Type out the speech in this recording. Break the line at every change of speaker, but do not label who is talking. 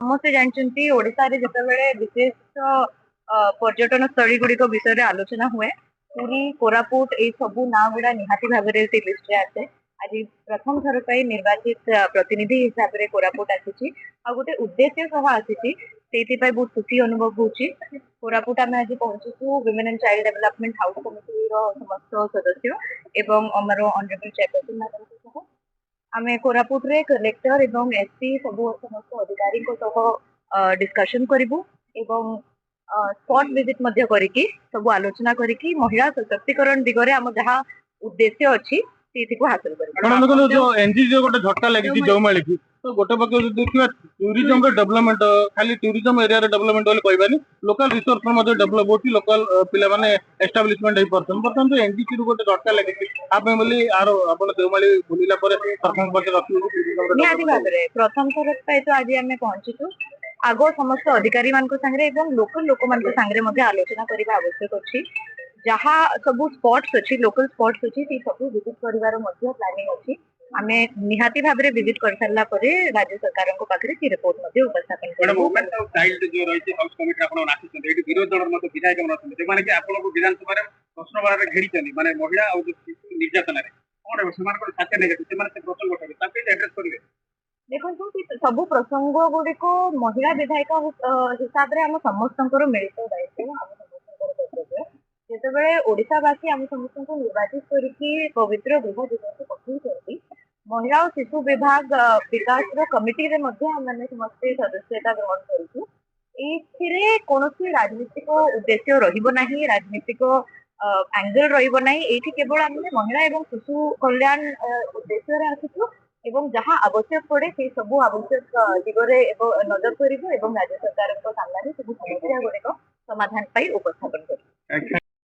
समस्ते जानते ओडिशा रे जतबेले विशेष पर्यटन स्थली गुड़िक विषय आलोचना हुए पूरी कोरापुट ए सबू ना गुड़ा निहाती भाव से लिस्ट आसे आज प्रथम थर पर निर्वाचित प्रतिनिधि हिसाब से कोरापुट आसी गोटे उद्देश्य सह आसी बहुत खुशी अनुभव होची कोरापुट आम आज पहुंचू women and child development house committee समस्त सदस्य एवं अमर ऑनरेबल चेयरपर्सन मैडम सह आम कोरापुट रे कलेक्टर एवं एसपी सब समस्त अधिकारी डिस्कशन करूँ एवं स्पॉट विजिट मध्य करिकी सब आलोचना करिकी महिला सशक्तिकरण दिगरे हम जहाँ उद्देश्य अछि को हासिल
करिक जो एनजीओ गोटे झटका लगी देवमाली की तो गोटे पक्ष देखिए टूरिज्म रे डेवलपमेंट खाली टूरिज्म एरिया रे डेवलपमेंट बोली कहबानी लोकल रिसोर्स मध्ये डेवलप होती लोकल पिला माने एस्टाब्लिशमेंट हे परसन बर्तमान जो एनजीसी रू गोटे झटका लगी आपे बोली आरो आपण देवमाली बुलिला परे सरपंच पक्ष रखी
निहाती भाबरे प्रथम थर पे तो आज आमे पहुंचीछु आगो समस्त अधिकारी मान संगे एवं लोकल लोक मान संगे मध्ये आलोचना करबा आवश्यक अछि जहाँ सब स्पॉट्स अछि लोकल स्पॉट्स अछि ती सब विजिट करिवार मध्ये प्लानिंग अछि आमे निहाती भाबरे विजिट कर सारला परे राज्य सरकार को पाखरे की रिपोर्ट मध्ये उपस्थापन
करबो वुमेन चाइल्ड जो रहिछि हाउस कमिटी आपण नासिछन एठी विरोध दल मध्ये विधायक मन अछन जे माने कि आपण को विधानसभा रे प्रश्न बारे घेरी चनी माने महिला और जो निर्यातना रे कोन समान को साथे नै जे माने से प्रसंग उठाबे ताके एड्रेस करिवे
देखो सब प्रसंग गुड़ी को महिला विधायक हिसाब से आम समस्त मिलित दायित्व आम समस्त कर्तव्य जितेबाला ओडावासी आम समस्त निर्वाचित करके पवित्र गृह दिवस पठे महिला और शिशु विभाग विकास कमिटी रे मैंने समस्ते सदस्यता ग्रहण करूँ कौन राजनीतिक उद्देश्य राजनीतिक एंगल रही केवल आम महिला एवं शिशु कल्याण उद्देश्य आसू एवं जहाँ आवश्यक पड़े से सब आवश्यक दिगरे नजर करूँ राज्य सरकार सामने सब समस्या गुड़िक समाधान उपस्थापन कर